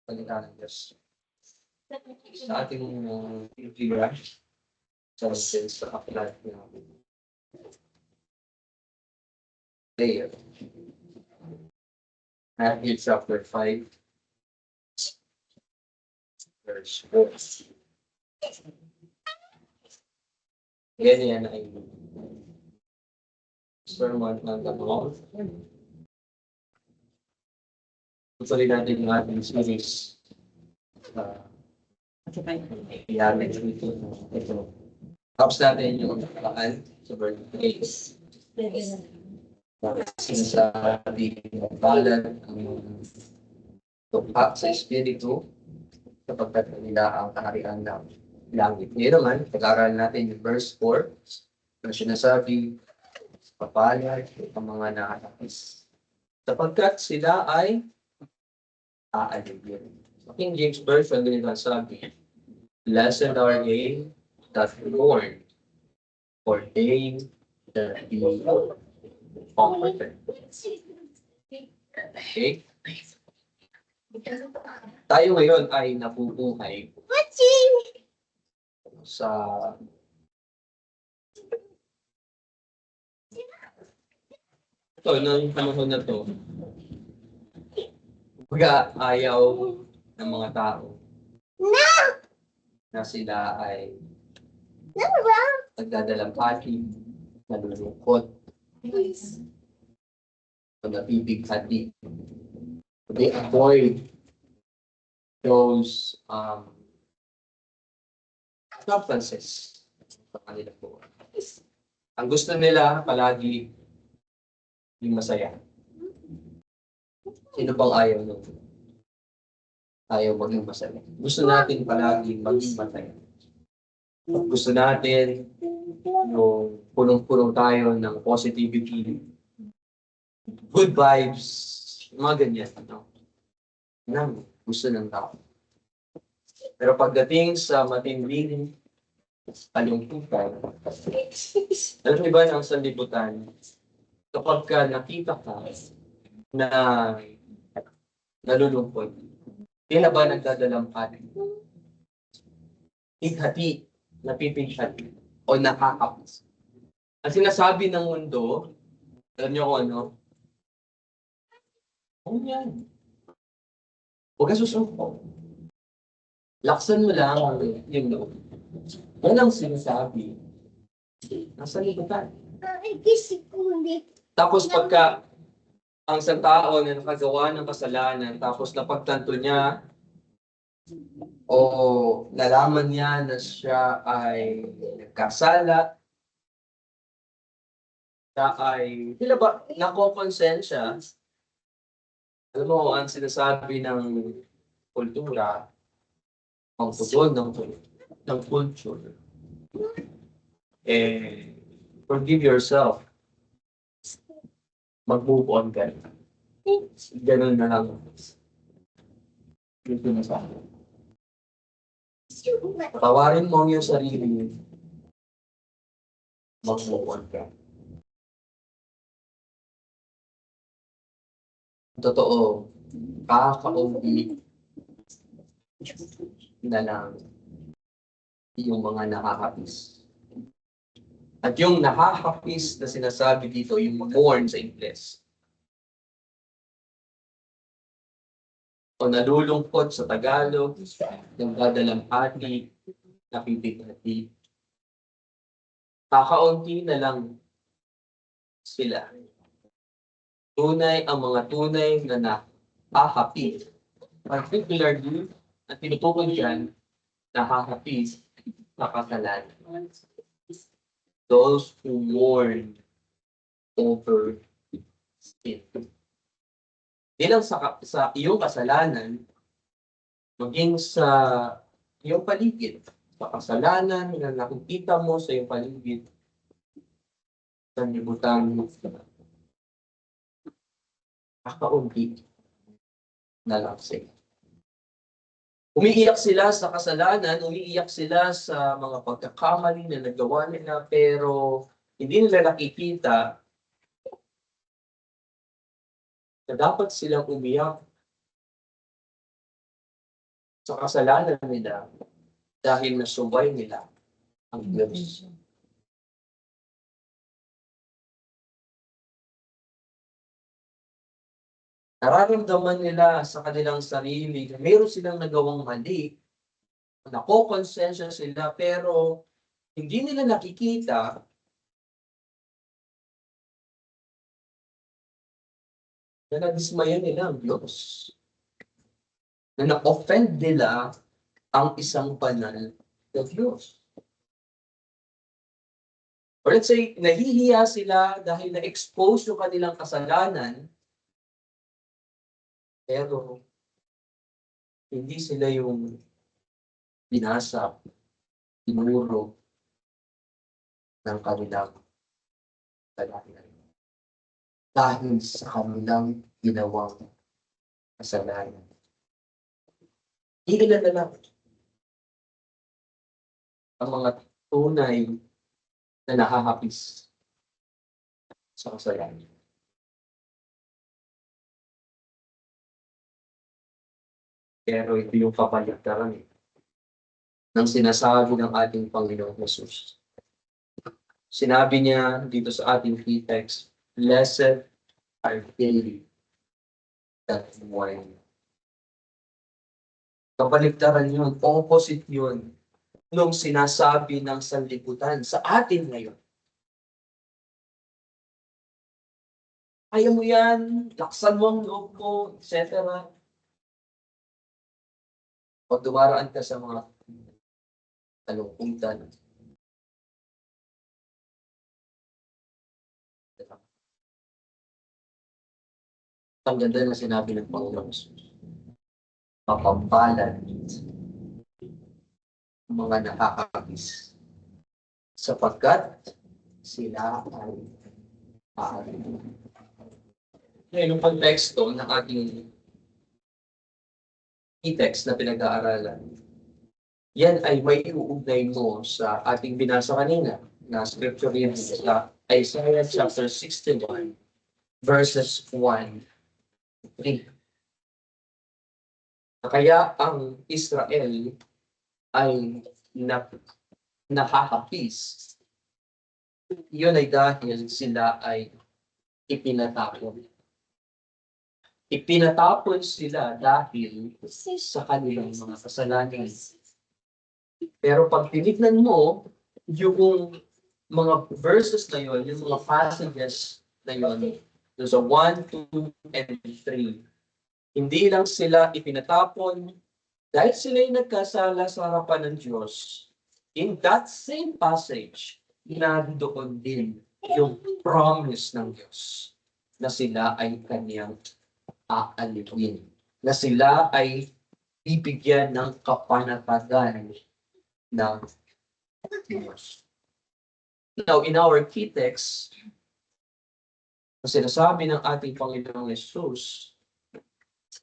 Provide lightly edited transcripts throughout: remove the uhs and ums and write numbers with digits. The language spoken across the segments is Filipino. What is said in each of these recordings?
pagkita ng Diyos. Sa ating Biblia, sa aklat na prayer. Matthew chapter 5, verse 4. Ganyan ay sermon ng Mount. Tutuloy natin yung ating series. Iyamin ito. Tapos natin yung pakaan sa verse 8. Sinasabi ng balan ang tukha sa Espiritu sapagkat nila ang kaharian ng langit. Ngayon naman, pag-aaral natin yung verse 4 na sinasabi papalad ang mga nakatapis sapagkat sila ay aaligin. Sa King James Version, ganito ang sabi, blessed are they that mourn, for they shall be comforted. Okay? Tayo ngayon ay nabubuhay sa ito, noong panahon na to, baga ayaw ng mga tao na sila ay nagdadalampati, nalulungkot, o nabibighati. They avoid those substances sa kanilang buhay. Ang gusto nila palagi yung masaya. Sino bang ayaw nun? Ayaw maging masaya. Gusto natin palagi maging masaya. Gusto natin yung punong-punong tayo ng positivity, good vibes, mga ganyan. No? Nang gusto ng tao. Pero pagdating sa matinding kalungkutan, alam niyo ba ng sanlibutan, kapag ka nakita ka na nalulungkot, tila ba nagdadalampati? Highati, napipighati, o nakakapos. Ang sinasabi ng mundo, alam niyo kung ano? Ano yan? Huwag ka susuko. Laksan mo lang yung loob. Yan ang sinasabi. Nasa libutan. Tapos pagka ang isang tao na nakagawa ng kasalanan, tapos napagtanto niya o nalaman niya na siya ay nagkasala, siya ay, tila ba, nakokonsensya. Alam mo, ang sinasabi ng kultura, ang putol ng culture, forgive yourself. Mag-move on ka. Ganun na lang. Ito na sa akin. Tawarin mo ang iyong sarili. Mag-move on ka. Totoo, kakauwi na lang yung mga nakakapis. At yung nakakapis na sinasabi dito, yung mourn sa Ingles. O nalulungkot sa Tagalog, yung dadalampati, napipighati. Kakaunti na lang sila. Tunay ang mga tunay na nakakapis. Particularly, ang tinutukoy dyan, nakakapis, nakasalanan. Those who mourn over sin. Di lang sa iyong kasalanan, maging sa iyong paligid. Sa kasalanan na nakikita mo sa iyong paligid, sa libutan mo, kakaunti na lang sila. Umiiyak sila sa kasalanan, umiiyak sila sa mga pagkakamali na nagawa nila, pero hindi nila nakikita na dapat silang umiyak sa kasalanan nila dahil nasubay nila ang Diyos. Nararamdaman nila sa kanilang sarili na meron silang nagawang mali, nakokonsensya sila, pero hindi nila nakikita na nadismayan nila ang Diyos. Na na-offend nila ang isang banal na Diyos. Or let's say, nahihiya sila dahil na-expose yung kanilang kasalanan, pero hindi sila yung binasa, tinuro ng kanilang kasalanan. Dahil sa kanilang ginawang kasalanan. Iilan na lang ang mga tunay na nakahapis sa kasalanan. Pero ito yung kapaligtaran ng sinasabi ng ating Panginoong Jesus. Sinabi niya dito sa ating key text, "Blessed are they that mourn." Kapaligtaran yun, opposite yun, nung sinasabi ng sanlibutan sa atin ngayon. Kaya mo yan, laksan mo ang loob mo, etc. Pag dumaraan ka sa mga talungkutan, ang ganda na sinabi ng Panginoon Jesus, mapapalad ang mga nakakakis sapagkat sila ay aarin. Ngayon, yung konteksto ng ating key text na pinag-aaralan, yan ay may iuugnay mo sa ating binasa kanina na scripture reading sa Isaiah chapter 61 verses 1-3. Kaya ang Israel ay nakakapis. Yun ay dahil sila ay ipinatapon. Ipinatapon sila dahil sa kanilang mga kasalanan. Pero pag tinignan mo, yung mga verses na yun, yung mga passages na yun, sa 1, 2, and 3, hindi lang sila ipinatapon dahil sila ay nagkasala sa harapan ng Diyos. In that same passage, nandoon din yung promise ng Diyos na sila ay kanyang aalipin, na sila ay bibigyan ng kapanatagan ng Diyos. Now, in our key text, ang sinasabi ng ating Panginoong Jesus,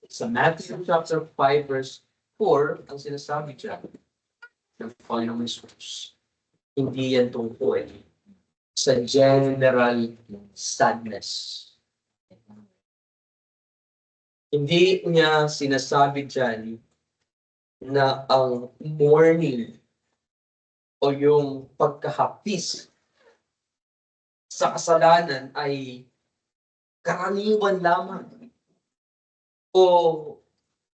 sa Matthew chapter 5 verse 4, ang sinasabi dyan ng Panginoong Jesus, hindi yan tungkol sa general sadness. Hindi niya sinasabi dyan na ang mourning o yung pagkahapis sa kasalanan ay karaniwan lamang o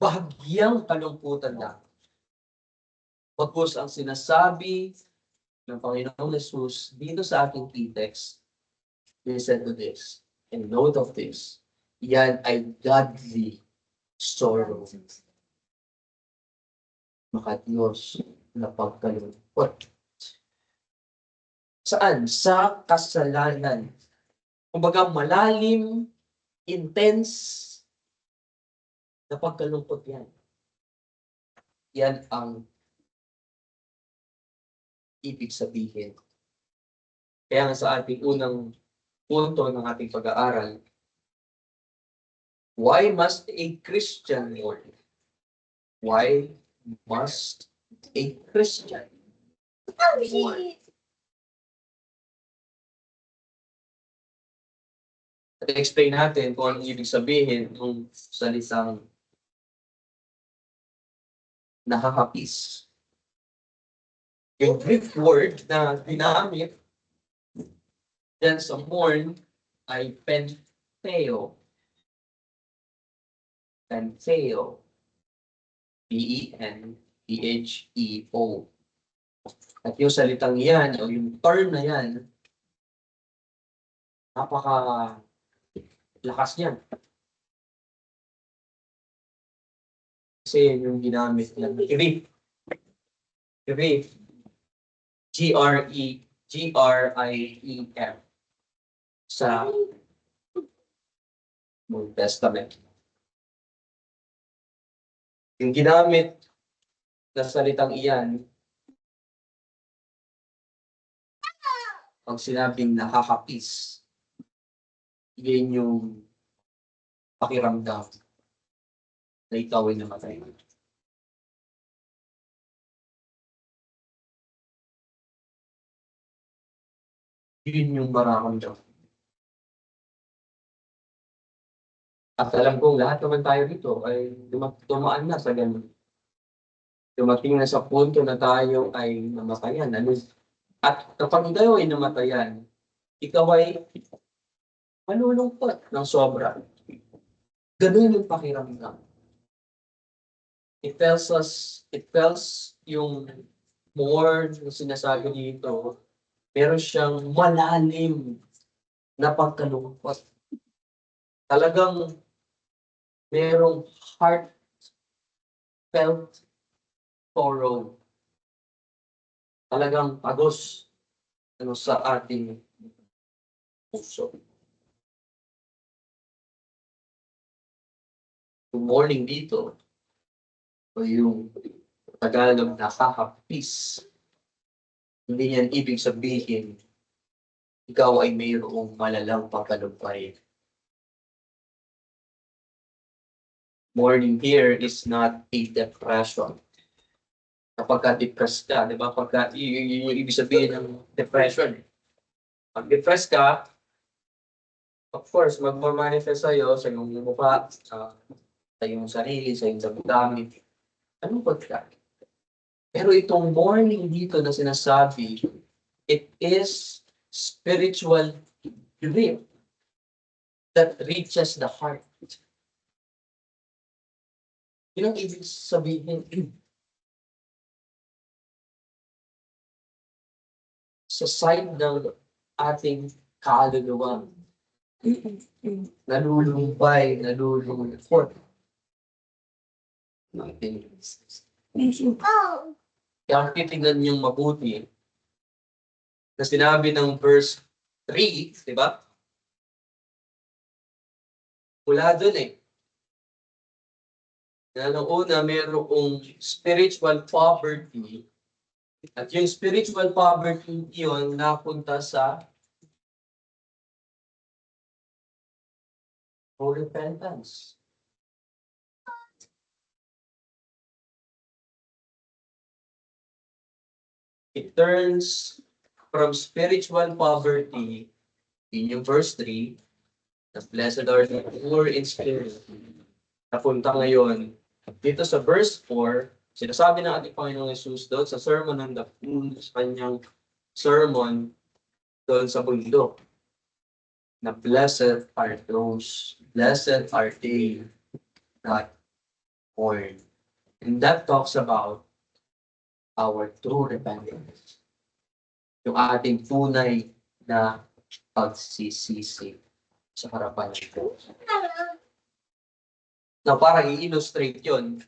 bahagyang kalungkutan lang. Pagkus ang sinasabi ng Panginoong Jesus dito sa ating key text, listen to this and note of this, yan ay godly sorrow. Maka-Diyos na pagkalungkot. Saan? Sa kasalanan. Kumbaga malalim, intense, na pagkalungkot yan. Yan ang ibig sabihin. Kaya nga sa ating unang punto ng ating pag-aaral, why must a Christian mourn? Why must a Christian mourn? Explain natin kung anong ibig sabihin ng salitang nakakapis. Yung Greek word na ginamit dyan sa mourn ay pentheo. Pentheo. P-E-N-T-H-E-O. At yung salitang yan, o yung term na yan, napaka-lakas niyan. Kasi yun yung ginamit niya. Grief. Grief. G-R-I-E-F. Sa Old Testament. Yung ginamit na salitang iyan, pag sinabing nakakapis, yun yung pakiramdam na ikaw ay namatay. Yun yung mararamdam. At alam kong lahat naman tayo dito ay dumaan na sa ganun. Dumating na sa punto na tayo ay namatayan. At kapag tayo ay namatayan, ikaw ay malulungkot ng sobra. Ganun yung pakiramdam. It tells yung more na sinasabi dito, meron siyang malalim na pagkalungkot. Talagang merong heartfelt sorrow. Talagang pagos sa ating puso. Yung morning dito, o yung Tagalog nakakapis, hindi yan ibig sabihin ikaw ay mayroong malalang pagkalumpay. Mourning here is not a depression. Kapag ka-depressed ka, di ba? Yung ibig sabihin ng depression. Pag depressed ka, of course, magmamanifest sa'yo, sa iyong mukha, sa iyong sarili, sa iyong damdamin. Anong ka? Pero itong mourning dito na sinasabi, it is spiritual grief that reaches the heart. Yun ang ibig sabihin. Sa side ng ating kaluluwa. Nalulumbay, nalulungkot. Kaya kung titignan niyong mabuti, na sinabi ng verse 3, di ba? Mula dun na nung una, mayroong spiritual poverty. At yung spiritual poverty yun, napunta sa repentance. It turns from spiritual poverty, in yung verse 3, the blessed are the poor in spirit. Napunta ngayon, dito sa verse 4, sinasabi ng ating Panginoong Jesus doon sa Sermon on the Mount, sa kanyang sermon doon sa bundok, na blessed are they that mourn. And that talks about our true repentance. Yung ating tunay na pagsisisi sa harapan ng Diyos. Na para i-illustrate yun,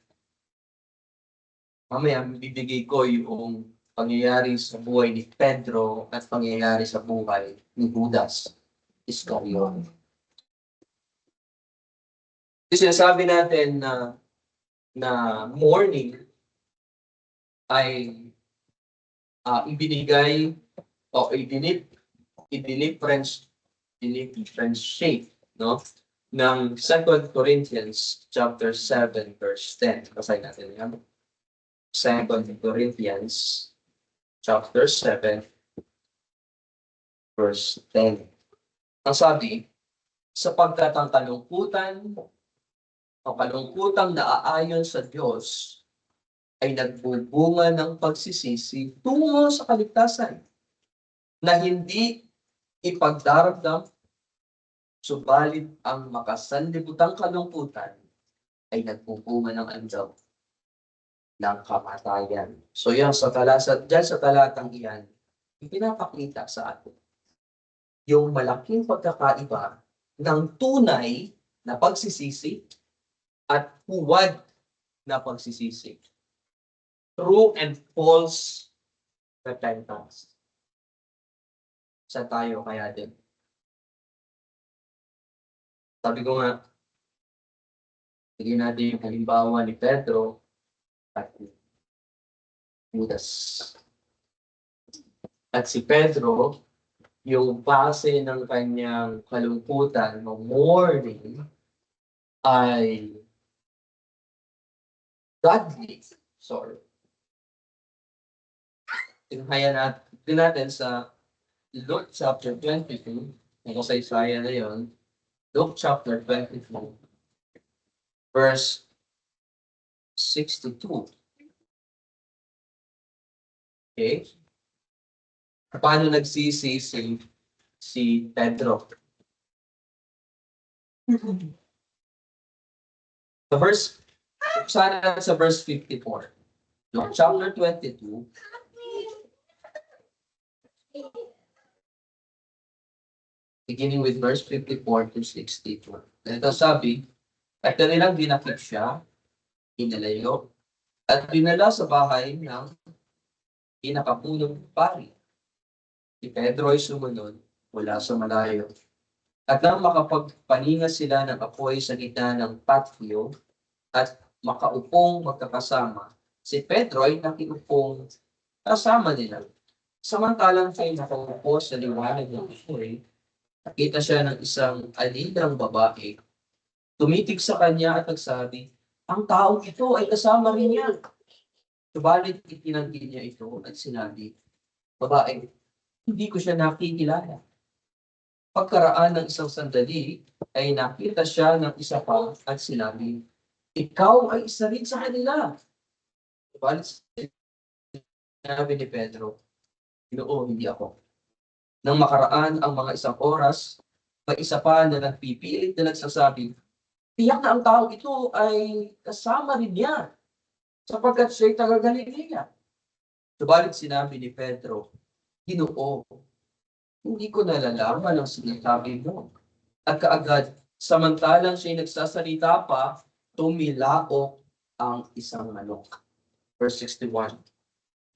mamaya bibigay ko yung pangyayari sa buhay ni Pedro at pangyayari sa buhay ni Judas Iscariot. Sinasabi natin na mourning ay ibinigay o i-differentiate, no, ng 2 Corinthians chapter 7 verse 10. Basahin natin yan. 2 Corinthians chapter 7 verse 10. Ang sabi, sapagkat ang kalungkutan o kalungkutang naaayon sa Diyos ay nagbubunga ng pagsisisi tungo sa kaligtasan na hindi ipagdaramdam, subalit ang makasanlibutang kalungkutan ay nagbubunga ng andaw ng kamatayan. So yan, dyan sa talatang iyan, pinapakita sa atin yung malaking pagkakaiba ng tunay na pagsisisi at huwad na pagsisisi. True and false repentance. Sa tayo kaya din. Sabi ko nga, bigyan natin yung halimbawa ni Pedro at Judas. At si Pedro, yung base ng kanyang kalungkutan ng mourning ay godly sorrow. Tingnan natin sa Luke chapter 22, kung sa Isaiah na yun, Luke chapter 22, verse 62. Okay? Paano nagsisi si Pedro? Sa verse 54. Luke chapter 22. Beginning with verse 54 to 62. Ito sabi, at kanilang dinakip siya, inalayo, at dinala sa bahay ng pinakapunong pari. Si Pedro ay sumunod mula sa malayo. At nang makapagpaninga sila ng apoy sa gitna ng patio at makaupong magkakasama, si Pedro ay nakiupong kasama nila. Samantalang siya'y nakaupo sa liwanag ng apoy, nakita siya ng isang alindang babae. Tumitig sa kanya at nagsabi, ang taong ito ay kasama rin niya. Subalit itinanggi niya ito at sinabi, babae, hindi ko siya nakikilala. Pagkaraan ng isang sandali, ay nakita siya ng isa pa at sinabi, ikaw ay isa rin sa kanila. Subalit sinabi ni Pedro, Ginoo, hindi ako. Nang makaraan ang mga isang oras, may isa pa na nagpipilit na nagsasabi, tiyak na ang tao ito ay kasama rin niya, sapagkat siya'y taga-Galilea. Subalit sinabi ni Pedro, Ginoo, hindi ko nalalaman ang sinasabi mo. At kaagad, samantalang siya'y nagsasalita pa, tumilaok ang isang manok. Verse 61,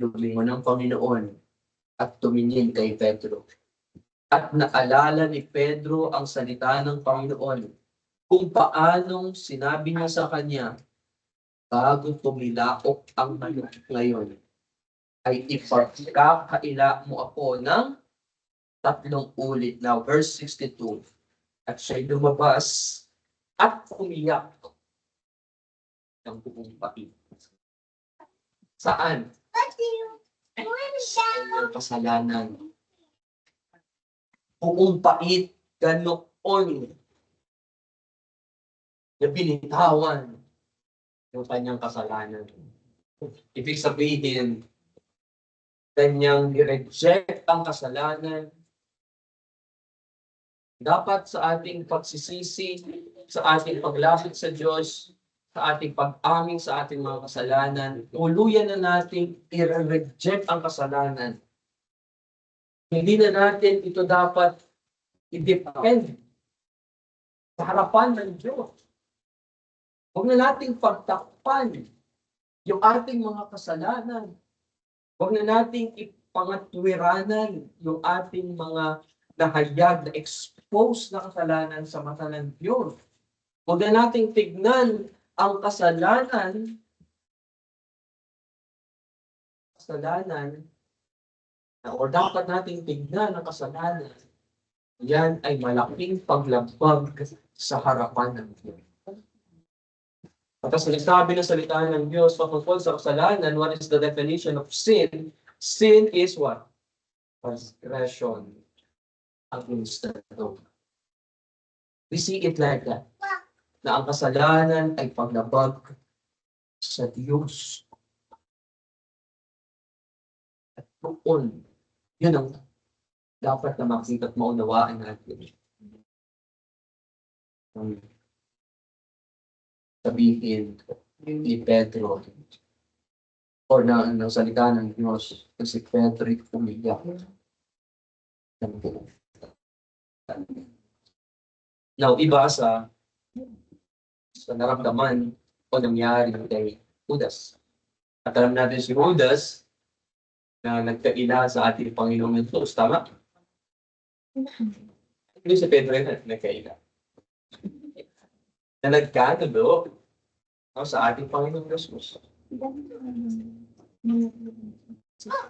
lumingon ng Panginoon at tumingin kay Pedro. At naalala ni Pedro ang salita ng Panginoon kung paanong sinabi niya sa kanya, bago tumilaok ang manok ngayon, ay ipagkakaila mo ako ng 3 ulit. Now, verse 62. At siya'y lumabas at umiyak ng buong pati. Saan? Sa kanyang kasalanan. Buong pait, ganoon na binitawan yung kanyang kasalanan. Ibig sabihin, kanyang i-reject ang kasalanan. Dapat sa ating pagsisisi, sa ating paglapit sa Diyos, sa ating pag-amin sa ating mga kasalanan, tuluyan na natin i-reject ang kasalanan. Hindi na natin ito dapat i-depend sa harapan ng Diyos. Huwag na nating pagtakpan yung ating mga kasalanan. Huwag na nating ipangatwiranan yung ating mga nahayag na expose na kasalanan sa mata ng Diyos. Huwag na nating tignan ang kasalanan o dapat nating tignan ang kasalanan. Yan ay malaking paglabag sa harapan ng Diyos. At as nagsabi ng salita ng Diyos patungkol sa kasalanan, what is the definition of sin? Sin is what? Transgression against the law. We see it like that. Na ang kasalanan ay paglabag sa Diyos. Noon, yun ang dapat na makita at maunawaan natin. Ang sabihin ni Pedro or ng salita ng Diyos na si Pedro umiyak ng buo. Now, iba sa naramdaman o nangyari kay Judas. At alam natin si Judas na nagkaila sa ating Panginoong Yesus. Tama? Hindi si Pedro na nagkaila. Na nagkatulo sa ating Panginoong Yesus.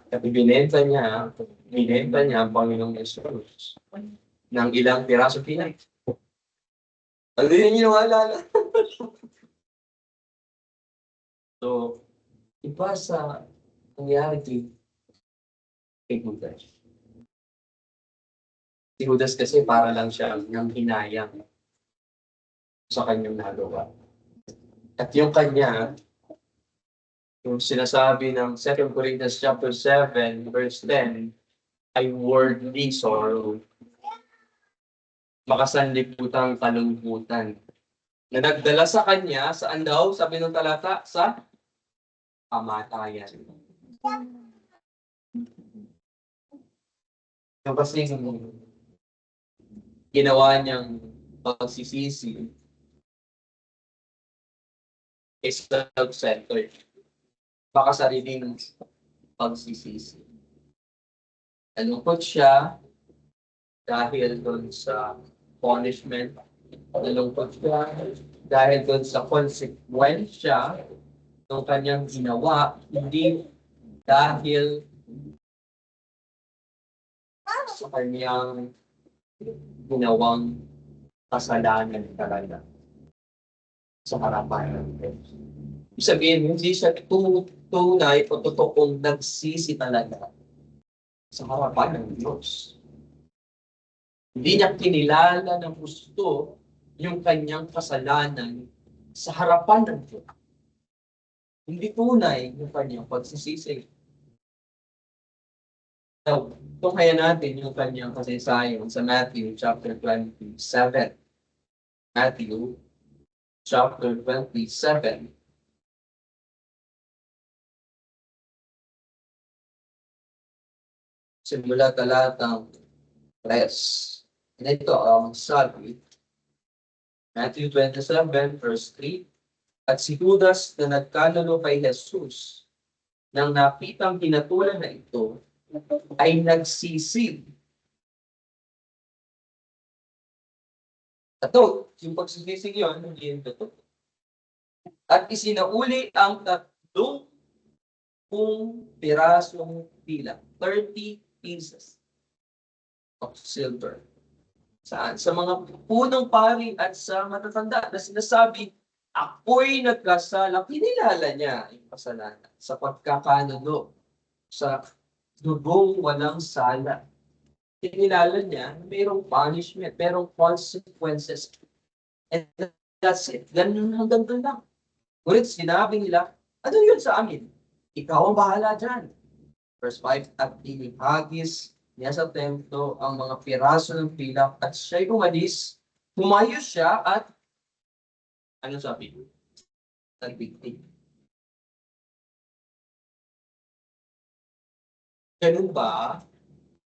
At binenta niya ang Panginoong Yesus ng ilang piraso pinay. Ano yun yung alala? So, iba sa nangyari kay Judas. Si Judas kasi para lang siya ng hinayang sa kanyang nagawa. At yung kanya, yung sinasabi ng 2 Corinthians chapter 7, verse 10, ay worldly sorrow. Makasanlibutang kalungkutan. Na nagdala sa kanya, saan daw? Sabi ng talata, sa kamatayan. Yung kasi ginawa niyang pagsisisi is self-centered. Baka sariling pagsisisi. Nalungkot siya dahil doon sa punishment. Nalungkot siya dahil doon sa konsekwensya ng kanyang ginawa, hindi dahil sa kanyang ginawang kasalanan talaga sa harapan ng Diyos. Ibig sabihin, hindi siya tunay o totoong nagsisi talaga sa harapan ng Diyos. Hindi niya kinilala ng gusto yung kanyang kasalanan sa harapan ng Diyos. Hindi tunay yung kanyang pagsisisi. Now, tunghayan natin yung kanyang kasaysayan sa Matthew chapter 27. Matthew chapter 27. Simula talatang 3. And ito ang sabi, Matthew 27 verse 3, at si Judas na nagkalalo kay Jesus nang nakitang pinatulan na ito, ay nagsisi. Ito, yung pagsisisi yun, hindi yun totoo. At isinauli ang 30 pirasong pila, 30 pieces of silver. Saan? Sa mga punong pari at sa matatanda na sinasabi, ako'y nagkasala. Kinilala niya yung kasalanan sa pagkakanulo, sa dugong walang sala. Kinilala niya na mayroong punishment, mayroong consequences. And that's it. Ganun hanggang doon lang. Ngunit sinabi nila, ano yun sa amin? Ikaw ang bahala dyan. Verse 5, at inihagis niya sa templo ang mga piraso ng pilak at siya'y umalis, humayo siya at ano sabi? Nagbigti. Ganun ba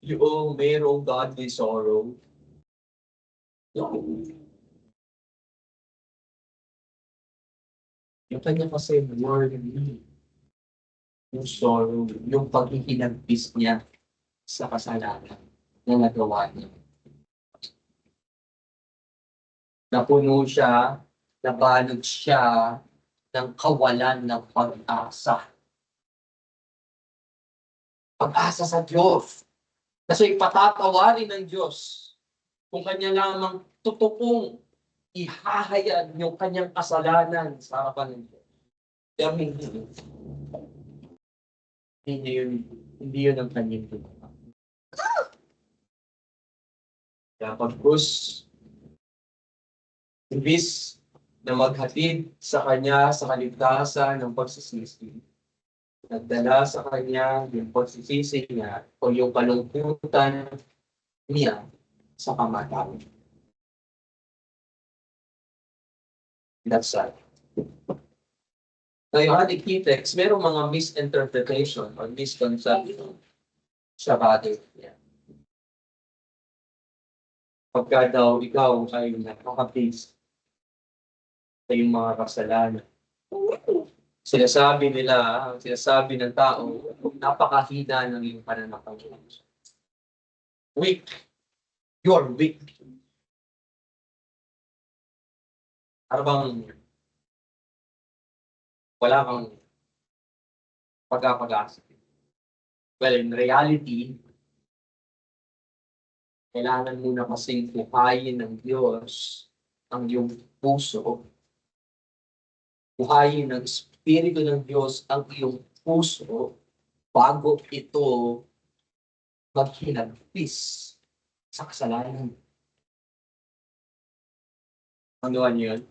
yung mayroong godly sorrow? No. Yung kanya kasi worldly. Yung sorrow, yung paghihinagpis niya sa kasalanan na nagawa niya. Napuno siya, nabalot siya ng kawalan ng pag-asa. Pag-asa sa Diyos. Kasi patatawarin ng Diyos kung kanya lamang tutupong ihahayag yung kanyang kasalanan sa harapan ng Diyos. Pero hindi yun ang kanyang ginawa. Kaya pagkus, imbis na maghatid sa kanya sa kaligtasan ng pagsisisi, nagdala sa kanya yung pagsisisi niya o yung kalungkutan niya sa kamatayan. That's sad. So yung ating key text, merong mga misinterpretation or misconception sa bagay niya. Pagka daw ikaw ay nakakapis sa iyong mga kasalanan, sinasabi ng tao, napakahina ng iyong pananampalataya. Weak. You are weak. Para bang wala kang pagkakag-asa. Well, in reality, kailangan mo na kasing buhayin ng Diyos ang iyong puso. Buhayin ng Espiritu ng Diyos ang iyong puso bago ito maghinagpis sa kasalanan. Ano yun?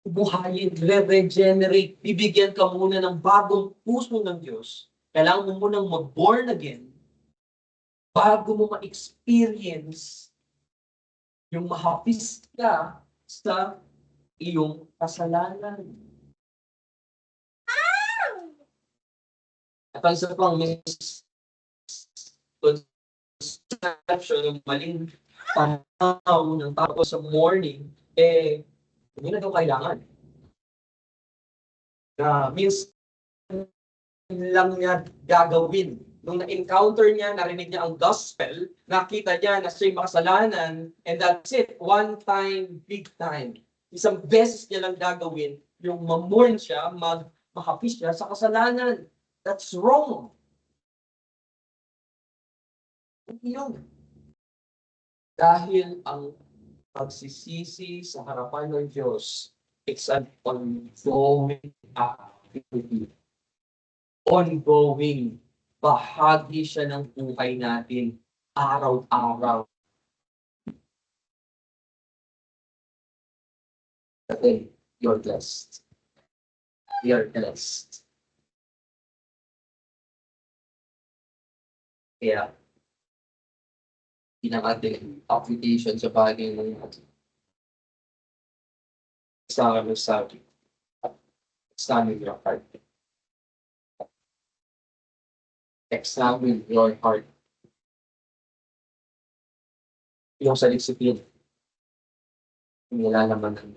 Buhayin, re-regenerate, bibigyan ka muna ng bagong puso ng Diyos. Kailangan mo munang mag-born again bago mo ma-experience yung mahapis ka sa iyong kasalanan. At ang isa pang misconception ng maling pananaw ng tao sa morning, hindi na daw kailangan. Na minsan lang niya gagawin. Nung na-encounter niya, narinig niya ang gospel, nakita niya na siya'y makasalanan, and that's it. One time, big time. Isang beses niya lang gagawin, yung mamorn siya, mahapis siya sa kasalanan. That's wrong. Yun. Dahil ang pagsisisi sa harapan ng Diyos, it's an ongoing activity. Ongoing. Bahagi siya ng buhay natin araw-araw. Okay, you're blessed. You're blessed. Kaya, yun ang ating application sa bagay ng sa examine your heart. Examine your heart. Yung sa disiplina. Nilalaman ng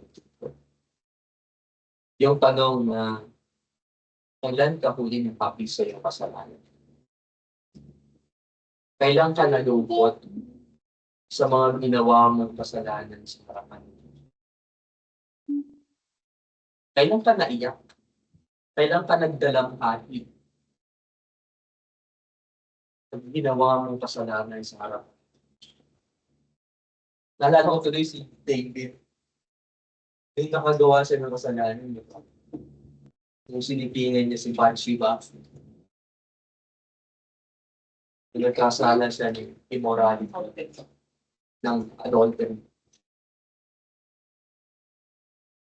yung tanong na kailan ka huli ng papis sa iyong kasalanan? Kailan ka nalungkot sa mga ginawa mong kasalanan sa harapan? Kailan ka naiyak? Kailan ka nagdalamhati sa ginawa mong kasalanan sa harapan? Naalala ko tuloy si David. Yung nakagawa siya ng kasalanan. Yung sinipingan niya si Bathsheba. Nagkasala siya ng immorality, ng adultery.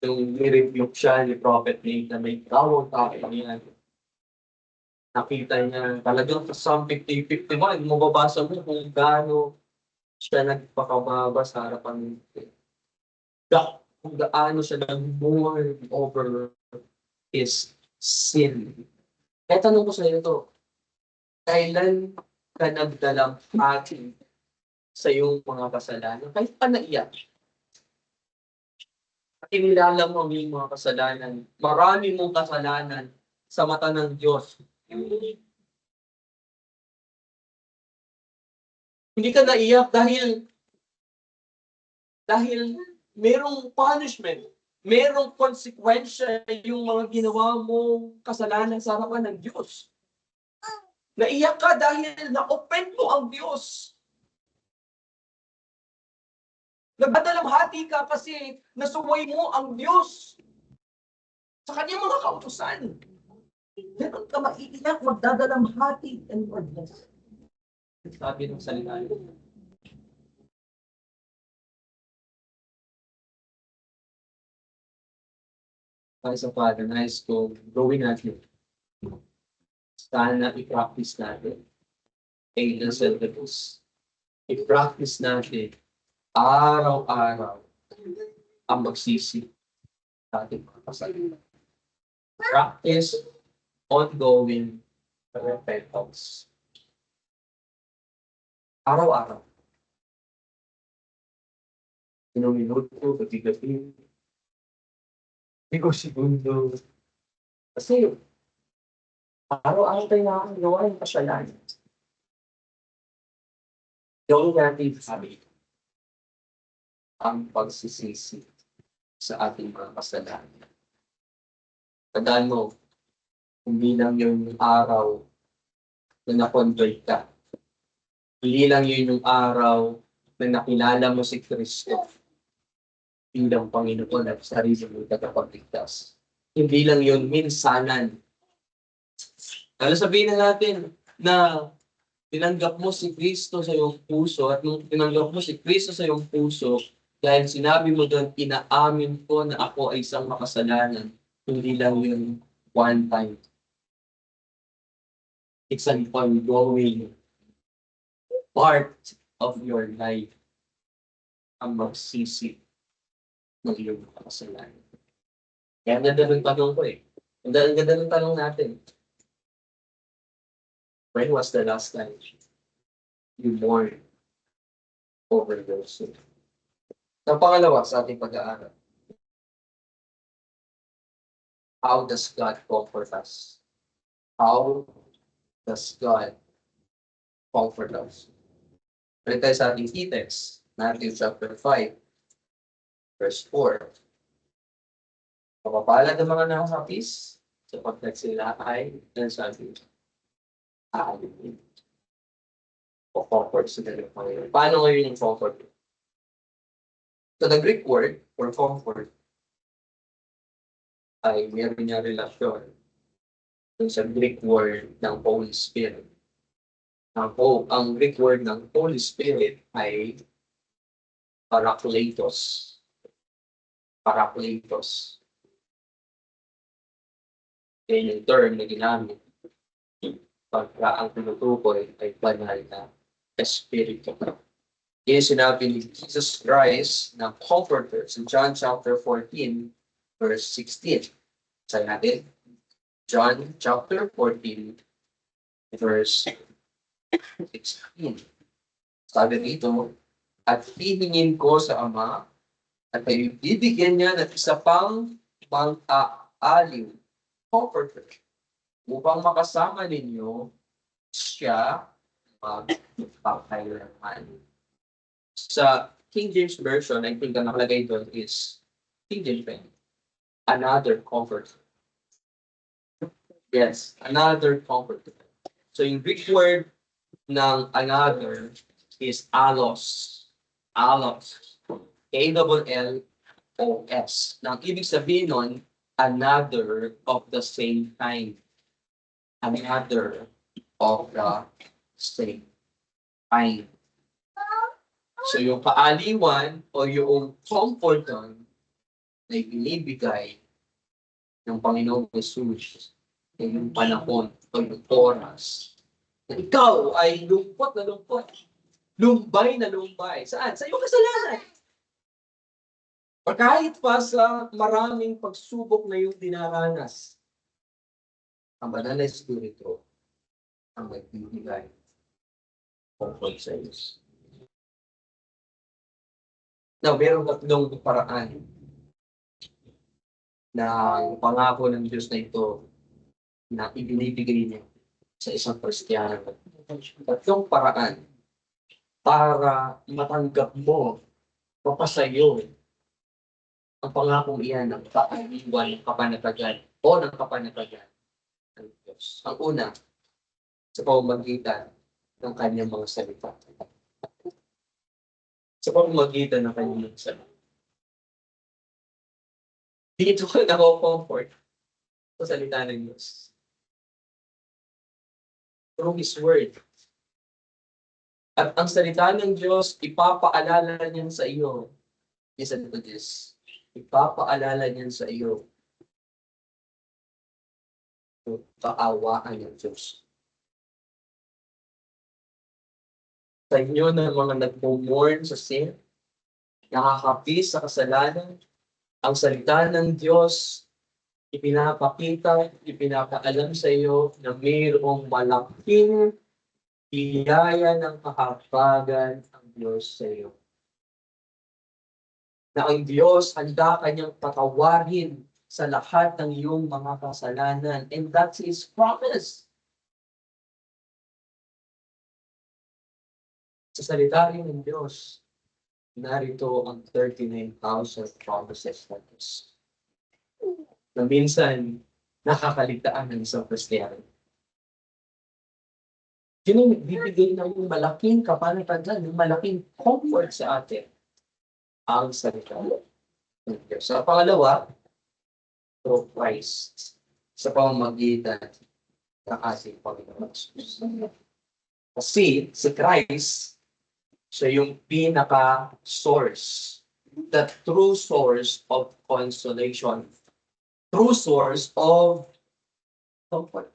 Yung ni-rebuke siya ni Prophet Nate na may gawang tao niya. Nakita niya talagang sa Psalm 50:51, mababasa mo kung gaano siya nagpakababa sa harapan ng kung gaano siya nag-mourn over his sin. Kaya tanong ko sa iyo ito, kailan ka nagdalamhati sa iyong mga kasalanan? Kahit pa naiyak. Kinilala mo ang iyong mga kasalanan. Marami mong kasalanan sa mata ng Diyos. Hindi ka naiyak dahil merong punishment, merong konsekwensya yung mga ginawa mong kasalanan sa harapan ng Diyos. Naiyak ka dahil na-offend mo ang Diyos. Nagdadalamhati ka kasi nasuway mo ang Diyos sa kanyang mga kautusan. Meron ka maiiyak, magdadalamhati, and Lord bless. Sabi ng salita niyo. As a father, nais ko gawin natin Sana i-practice natin. Angel self-defense. I-practice natin araw-araw ang magsisi sa ating mga kasalanan. Practice ongoing repentance. Araw-araw. Ilang minuto, gabi-gabi, segundo. Kasi araw-araw tayo nakakagawa ng kasalanan. Gawin natin sabi ang pagsisisi sa ating mga kasalanan. Tandaan mo, hindi lang yung araw na na-convert ka. Hindi lang yun yung araw na nakilala mo si Kristo bilang Panginoon at sarili mo tagapagligtas. Hindi lang yun minsanan. Lalo sabihin na natin na tinanggap mo si Kristo sa iyong puso at nung tinanggap mo si Kristo sa iyong puso, dahil sinabi mo doon, inaamin ko na ako ay isang makasalanan. Hindi lang yun one time. It's an ongoing part of your life ang magsisi ng iyong makasalanan. Kaya ang ganda ng tanong ko eh. Ang ganda ng tanong natin. When was the last time you mourned over your sin? Ang pangalawa sa ating pag-aaral, how does God comfort us? How does God comfort us? Balik tayo sa ating key text, Matthew chapter 5, verse 4. Mapapalad ang mga nakakapis sapagkat sila ay nasabi aalipin o comfort sila ng Panginoon. Paano ngayon yung comfort? So the Greek word for comfort ay meron niya relasyon sa Greek word ng Holy Spirit. Ang Greek word ng Holy Spirit ay parakletos. Parakletos. Yan yung term na ginamit pagka ang tinutukoy ay banal na Espiritu. Yan sinabi ni Jesus Christ na Comforter in John chapter 14, verse 16. Sa natin, John chapter 14, verse 16. Sabi dito, at hihingin ko sa Ama at kayo bibigyan niya ng isa pang pang-aaliw, comforter, upang makasama ninyo siya magpakailanman. Sa King James Version, I think ang nakalagay doon is King James Version. Another comforter. Yes, another comforter. So yung Greek word ng another is allos. Allos. A-L-L-O-S. Nang ibig sabihin nun, another of the same kind. Another of the same kind. So yung kaaliwan o yung comfort doon na ibinibigay ng Panginoong Jesus yung panahon o yung oras na ikaw ay lungkot na lungkot. Lumbay na lumbay. Saan? Sa iyong kasalanan. O kahit pa sa maraming pagsubok na yung dinaranas, ang banal na Espiritu ang magbibigay comfort sa iyo. Now, meron tatlong paraan na pangako ng Diyos na ito na ibinibigay niya sa isang Kristiyano. Tatlong paraan para matanggap mo, mapasayo ang pangakong iyan ng kaaliwan ng kapanatagan o ng kapanatagan ng Diyos. Ang una, sa pamamagitan ng kanyang mga salita. Sa pamamagitan ng kanyang mga salita. Dito ko nako-comfort sa salita ng Diyos. Through His Word. At ang salita ng Diyos, ipapaalala niyan sa iyo. Listen to this. Ipapaalala niyan sa iyo kaawaan ng Diyos. Sa inyo na mga nagmo-mourn sa sin, nakakapis sa kasalanan, ang salita ng Diyos, ipinapaalam sa iyo na mayroong malaking biyaya ng kahabagan ang Diyos sa iyo. Na ang Diyos handa kanyang patawarin sa lahat ng iyong mga kasalanan. And that's His promise. Sa salita rin ng Diyos, narito ang 39,000 promises ng Diyos. Na minsan, nakakaligtaan ng isang Kristiyano. Yun yung bibigay na yung malaking kapanatagan, yung malaking comfort sa atin. Ang salita ng Diyos. Sa pangalawa, through Christ. Sa pamamagitan ng ating Panginoon Jesus. Kasi si Christ, siya yung pinaka-source. The true source of consolation. True source of comfort.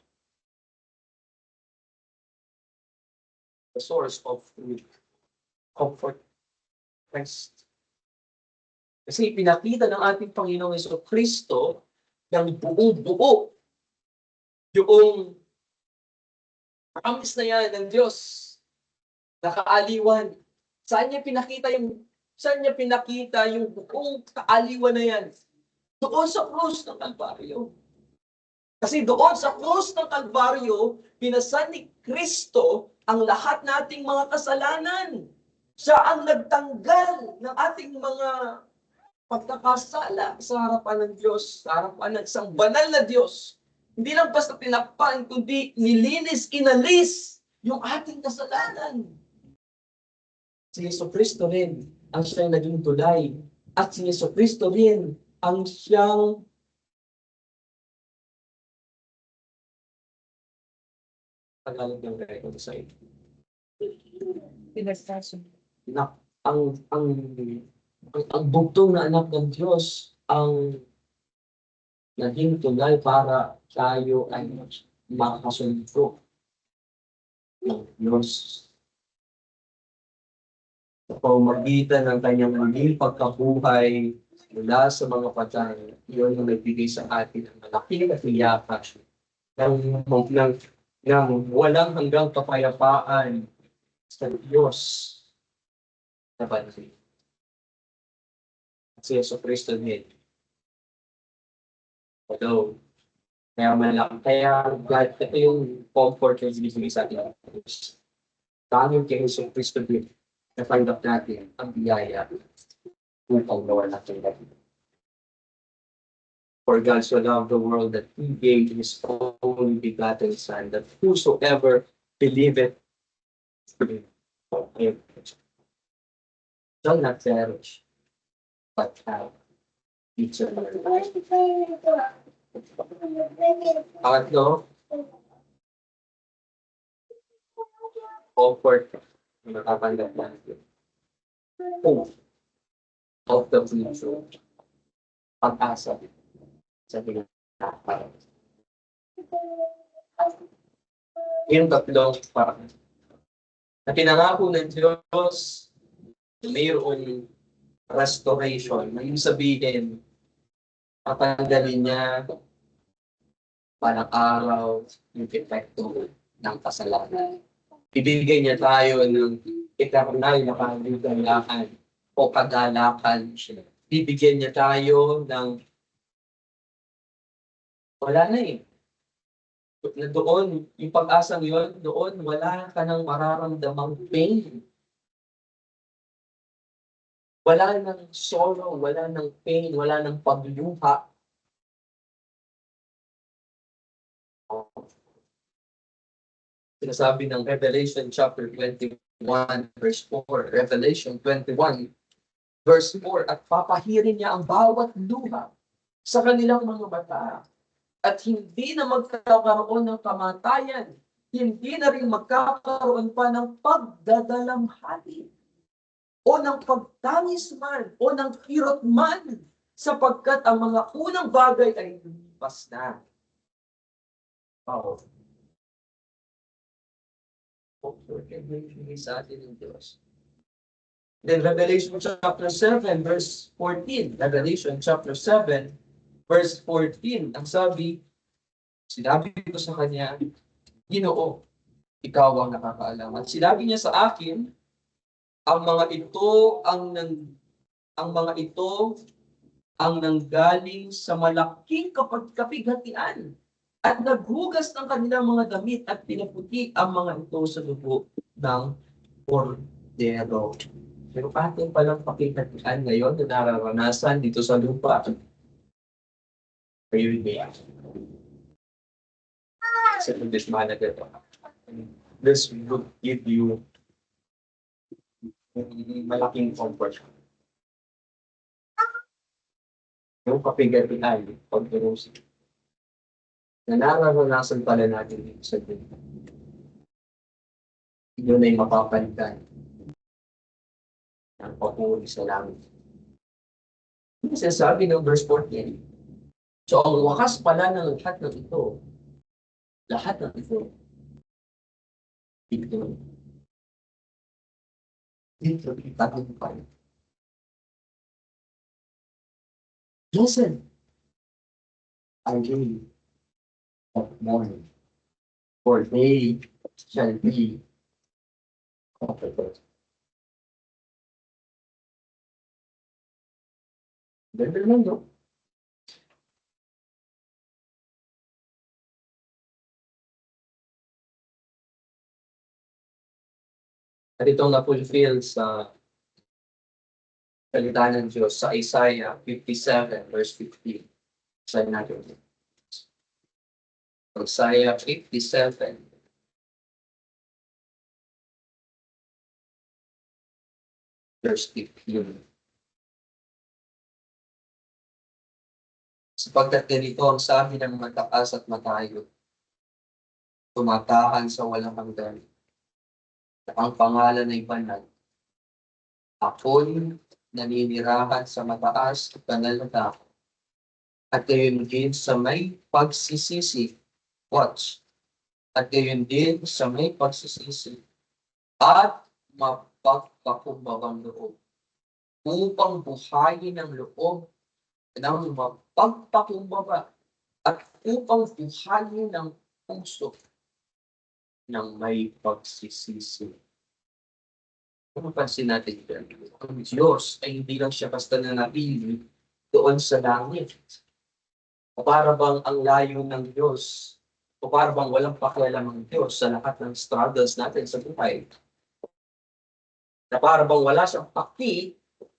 The source of comfort. Christ. Kasi pinakita ng ating Panginoong Jesucristo ng buo-buo yung promise na yan ng Diyos. Nakaaliwan. Saan niya pinakita yung buong kaaliwan na yan? Doon sa krus ng Kalbaryo. Kasi doon sa krus ng Kalbaryo, pinasan ni Kristo ang lahat nating mga kasalanan. Siya ang nagtanggal ng ating mga pagkakasala sa harapan ng Diyos, sa harapan ng isang banal na Diyos. Hindi lang basta tinakpan, kundi nilinis, inalis yung ating kasalanan. Si Jesucristo rin ang siyang naging tulay. At si Jesucristo rin ang siyang Tagalog ng reconcile. Na ang bugtong na anak ng Diyos ang naging tulay para tayo ay makasundo ng Diyos. Sa pamamagitan ng kanyang muling pagkabuhay mula sa mga patay, iyon ang nagbigay sa atin ang malaking katiyakan ng walang hanggang kapayapaan sa Diyos na banal. Si Jesucristo din. Although, kaya God, ito yung comfort na binibigay sa atin. Tanging kay Jesucristo din na-find up natin ang biyaya upang gawa natin natin. For God so loved the world that He gave His only begotten Son, that whosoever believeth in Him shall not perish, but have eternal life. Pangatlo, comfort na nakatanggap natin. Hope of the future. Pag-asa sa pinaka. Yung tatlong parang na pinangako ng Diyos, mayroong restoration. Yung sabihin, patanggalin niya parang araw yung epekto ng kasalanan. Ibigay niya tayo ng eternal na kaligayahan o kagalakan. Bibigyan niya tayo ng wala na eh. Na doon, yung pag-asang yun, doon wala ka nang mararamdamang pain. Wala nang sorrow, wala nang pain, wala nang pagluha. Sinasabi ng Revelation chapter 21, verse 4. Revelation 21, verse 4. At papahirin niya ang bawat luha sa kanilang mga mata. At hindi na magkakaroon ng kamatayan. Hindi na rin magkakaroon pa ng pagdadalamhati. O ng pagtangis man, o ng kirot man, sapagkat ang mga unang bagay ay lumipas na. Oo. Comfort and bibigay sa atin ng Diyos. Then Revelation chapter 7, verse 14. Revelation chapter 7, verse 14. Ang sabi, sinabi ko sa kanya, Ginoo, ikaw ang nakakaalam. At sinabi niya sa akin, ang mga ito ang mga ito ang nanggaling sa malaking kapighatian at naghugas ng kanilang mga damit at pinaputi ang mga ito sa dugo ng kordero. Pero atin palang pakighatian ngayon na nararanasan dito sa lupa. Are you with me? Sa English manager. This would give you malaking comfort. Yung kapighatian, pag-irusin, na nararanasan pala natin dito sa lupa. Yun ay mapapalitan ng papuri sa langit. Yung sinasabi ng verse 14. So, ang wakas pala ng lahat ng ito, dito, tagumpay. Listen, I day of morning, for they shall be comforted. Ganda naman, no? At itong na-fulfill sa salita ng Diyos sa Isaiah 57, verse 15. Sabi natin. Isaiah 57, verse 15. Sapagkat ganito ang sabi ng mataas at matayo, tumatahan sa walang hanggan, na ang pangalan ay banal. Ako'y naninirahan sa mataas at banal na tao, at gayon din sa may pagsisisi. Watch. At gayon din sa may pagsisisi at mapagpakumbabang loob, upang buhayin ang loob ng mapagpakumbaba at upang buhayin ang puso ng may pagsisisi. Kung mapansin natin yan, ang Diyos ay hindi lang siya basta nanatili doon sa langit. O para bang ang layo ng Diyos, o para bang walang pakialam ng Diyos sa lahat ng struggles natin sa buhay. Na para bang wala siyang paki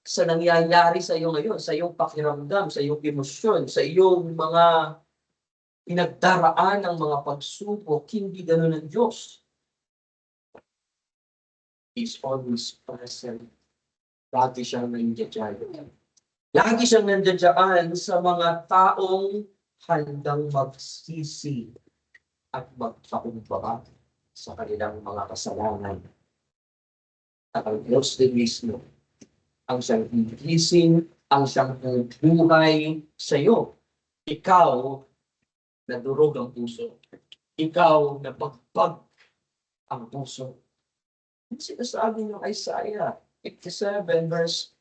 sa nangyayari sa iyo ngayon, sa iyong pakiramdam, sa iyong emosyon, sa iyong mga pinagdaraan ng mga pagsubok. Hindi ganoon ng Diyos. He's always present. Lagi siyang nandiyan. Lagi siyang nandiyan sa mga taong handang magsisi at magpakumbaba sa kanilang mga kasalanan. At ang Diyos din mismo ang siyang gigising, ang siyang buhay sa iyo. Ikaw na durog ang puso. Ikaw na pagpag ang puso. Ang sinasabi ng Isaiah 57 verse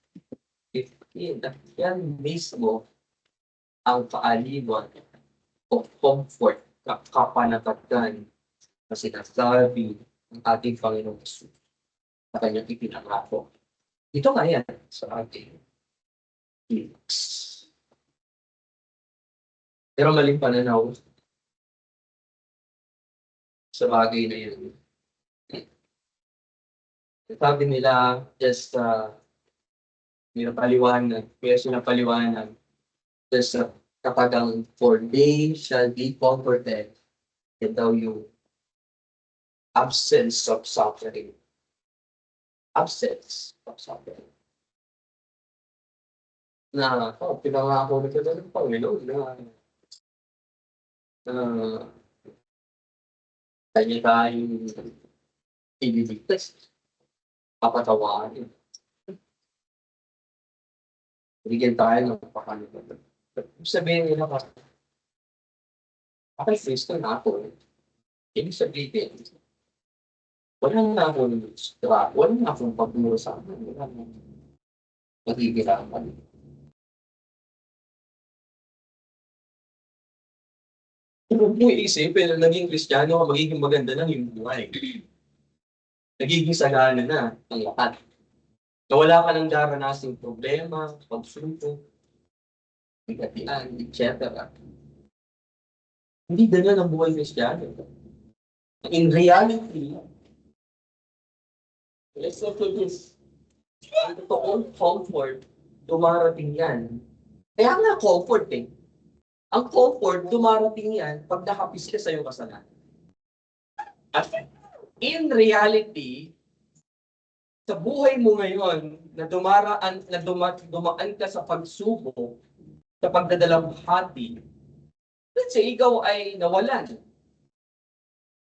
15, at yan mismo ang kaaliwan o comfort, kapanatagdan na sinasabi ng ating Panginoong Jesus na kanyang ipinangako. Ito nga yan sa ating lyrics. Pero maling pananaw sa bagay na yun. Sabi nila, just pinapaliwanag, kaya sinapaliwanag, just kapag ang for they shall be comforted, yan daw yung absence of suffering. Absence of suffering. Na, pinangako na kita ng Panginoon na kanya tayong ililigtas. Papatawarin. Bigyan tayo ng pakanunan. Sabihin nila kasi, Okay, Kristo na ako. Ibig sabihin, wala na akong wala na akong pagmuro sa akin. Wala na magigiraman. Kung mo iisipin na naging Kristiyano ka, magiging maganda lang yung buhay. Nagiging sagana na ang lahat. Na wala ka nang daranasing problema, pagsubok, bigatian, etc. Hindi ganyan ang buhay Kristiyano. In reality, let's look at this. Ang totoong comfort, dumarating yan. Kaya nga comfort eh. Ang comfort, dumarating yan pag nakapis ka sa iyong kasalanan. At in reality, sa buhay mo ngayon, na dumaan ka sa pagsubok, sa pagdadalamhati, let's say, ikaw ay nawalan.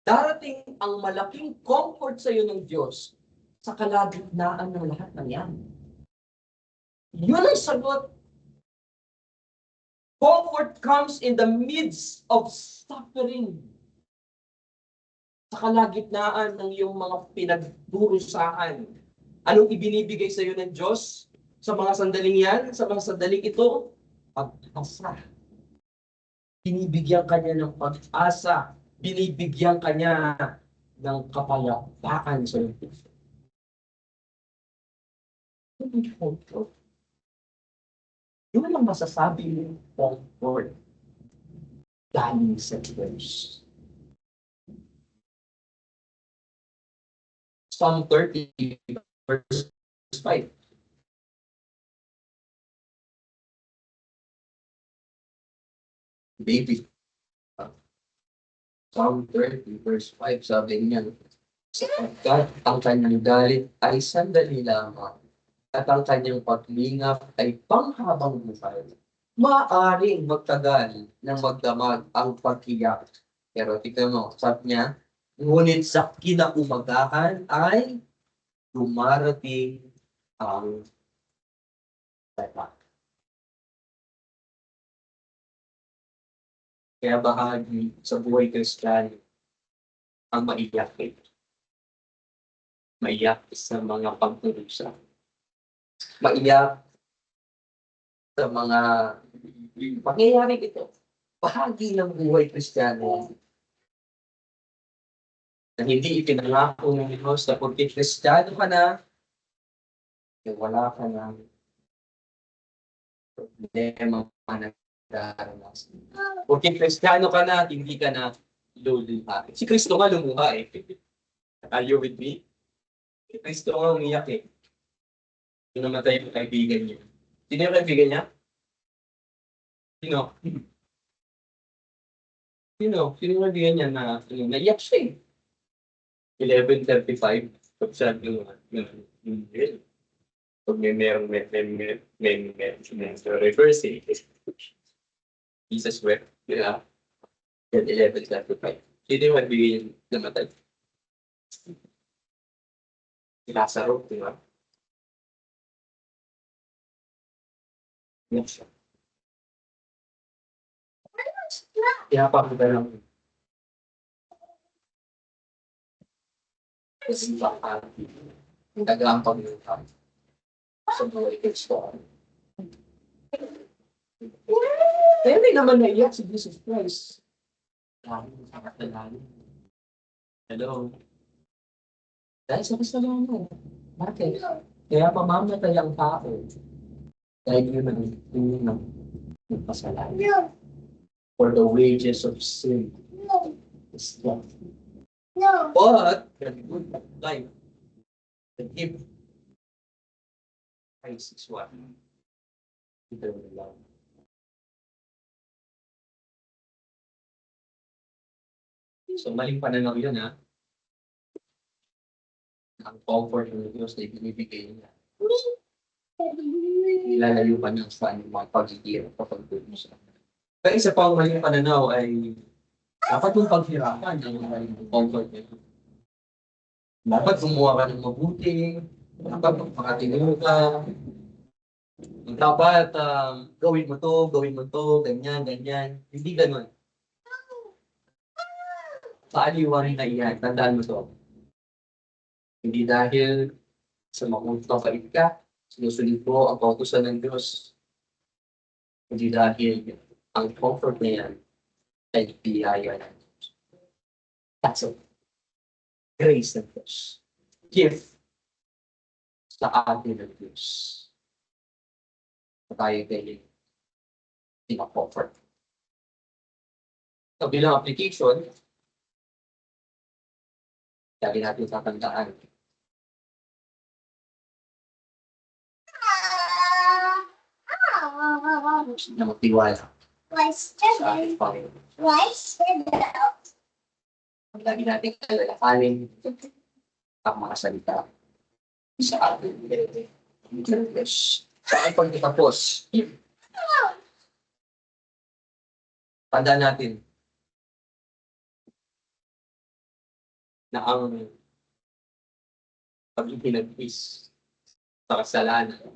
Darating ang malaking comfort sa iyo ng Diyos sa kalagitnaan ng lahat ng yan. Yun ang sagot. Comfort comes in the midst of suffering. Sa kalagitnaan ng iyong mga pinagdurusahan. Anong ibinibigay sa iyo ng Diyos sa mga sandaling yan, sa mga sandaling ito? Pag-asa. Binibigyan kanya ng pag-asa. Binibigyan kanya ng kapayapaan sa iyo. Yun ang masasabi ng comfort galing sa Diyos. Psalm 30, verse 5. Baby. Psalm 30, verse 5, sabi niya, sapagkat ang kanyang galit ay sandali lamang, at ang kanyang paglingap ay panghabang buhay. Maaring magtagal ng magdamag ang pag-iyak. Pero tignan mo, sabi niya, ngunit sa kinaumagahan ay dumarating ang tapat. Kaya bahagi sa buhay Kristiyano ang maiyak. Maiyak sa mga pagdurusa. Maiyak sa mga pangyayari ito. Bahagi ng buhay Kristiyano na hindi ipinangako ng Diyos na kung Kristiyano ka na, wala ka na problema na naranasan. Kung Kristiyano ka na, hindi ka na luluha. Si Kristo nga lumuha eh. Are you with me? Si Kristo nga umiyak eh. Yung namatay yung kaibigan niya. Sino yung kaibigan niya? Sino? Sino yung kaibigan niya na naiyak siya eh? 11:35. Pag sabi yung pag may reverse eh. Jesus wept. Yeah. 11:35. Sino yung kaibigan niya namatay? Si Lazaro, di ba? Yes. Kaya pa ako lang. Kasi baka tagang pag-iupan sa buhay Kristo. Kaya hindi naman naiyak si Jesus Christ. Dahil sa kasalanan. Hello? Dahil sa kasalanan. Bakit? Kaya mamamatay ang tao. Dahil yun ang kasalanan. For the wages of sin is death. But the good life, the gift, Christ is what? Eternal love. So maling pananaw yun ha. Ang comfort ng Diyos na ibinibigay niya. Ilalayo pa niya sa mga pagiging kapag mo sa kaya isa pang maling pananaw ay dapat mong paghirapan ang maling comfort niya. Dapat gumawa ka ng mabuti, dapat magpakatinino ka, dapat gawin mo to, ganyan. Hindi ganun. kaaliwan na iyan. Tandaan mo to. Hindi dahil sa makapait ka, sinusunod mo ang kautusan ng Diyos. Hindi dahil ang comfort na yan ay biyaya ng Diyos. That's a grace ng Diyos. Gift sa atin ng Diyos. Na tayo galing pinaka-comfort. So, bilang application, lagi natin tatandaan. Na magtiwala sa ating Panginoon. Lagi natin alalahanin ang mga salita sa ating Diyos. Sa ating pagkatapos, tandaan natin na ang pag-ipinagpis sa kasalanan,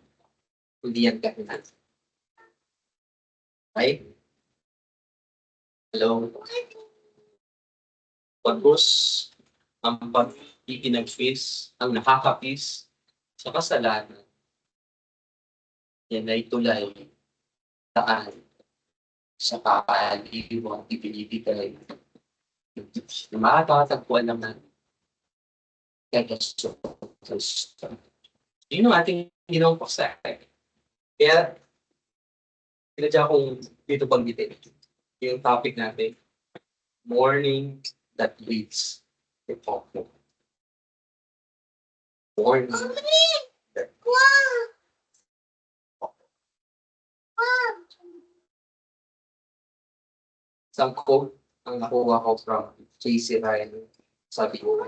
hindi yan kahinan. Okay? Hello? Pagkos ang pag-ipinagpis, ang nakakapis sa kasalanan, yan ay tulay saan sa kaaliwang ipinibigay ng Diyos. Na makakatagpuan naman kay Kristo. Yun ang ating ginawang paksa. Kaya, pinadya kong dito pagbitin. Yung topic natin, morning that leads to hope. Morning that isang quote ang nakuha ko from J.C. Ryle. Sabi ko,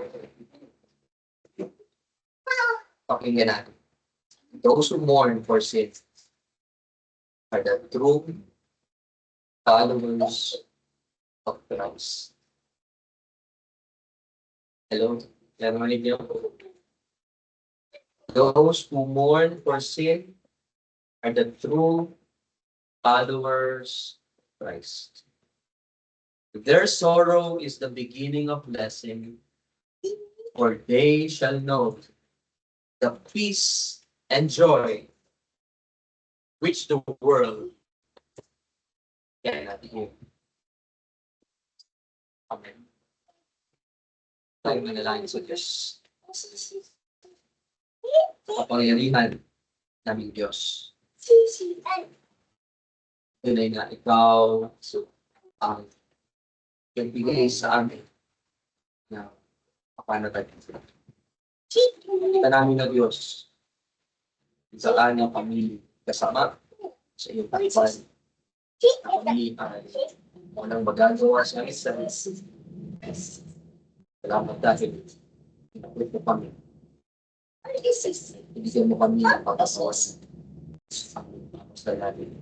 pakinggan natin. Those who mourn for sin are the true followers of Christ. Hello? Narinig niyo? Those who mourn for sin are the true followers of Christ. Their sorrow is the beginning of blessing, for they shall know the peace and joy which the world cannot give. Amen. Tayo manalangin sa Diyos. Kapangyarihan naming Diyos. Tunay na ikaw ang bigay sa amin na kapanatag. Kita namin na Diyos sa kanyang pamilya kasama sa iyong pagpan. Kami ay walang magagawa sa isa. Salamat dahil pinapit mo kami. Ibigyan mo kami ng pagkasos sa natin.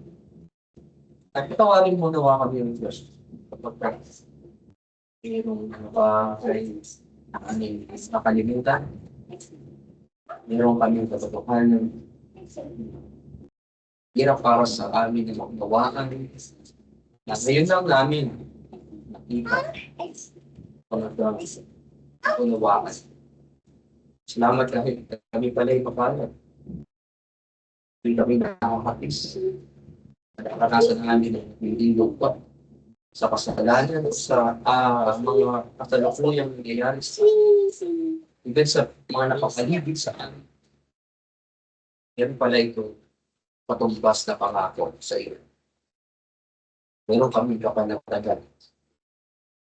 At patawarin mo nawa kami ng Diyos kapag mayroong kay aming nakalimutan. Mayroong kami katotohanan. Hirap para sa amin na magpawaan. Na ngayon lang namin nakita pag-unawaan. Salamat kahit kami pala yung kapalat. Hindi kami nakakatis. Nakakanasan namin hindi lupot sa kasalanan, sa mga kasalukuyang nangyayari sa even sa mga nakapaligid sa amin. Yan pala ito patumbas na pangako sa iyo. Meron kami kapanatagan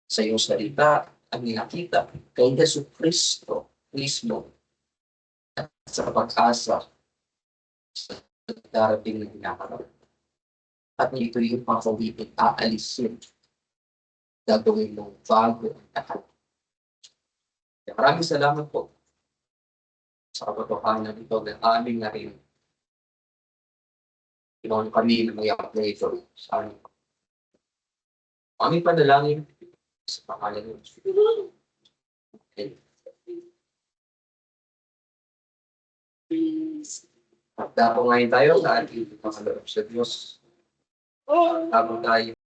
sa iyong salita ang nakita kay Yesu Kristo mismo at sa pag-asa sa darating na hinaharap. At ito yung pang-uwipin, aalisin. Gagawin mong bago ang lahat. Maraming salamat po sa katotohanan ito na aming narin. Ginawa kami na may apply ito sa amin. Aming panalangin sa pangalan ng Diyos. Okay. At dapo ngayon tayo sa ating pangaloob sa Diyos. Habang tayo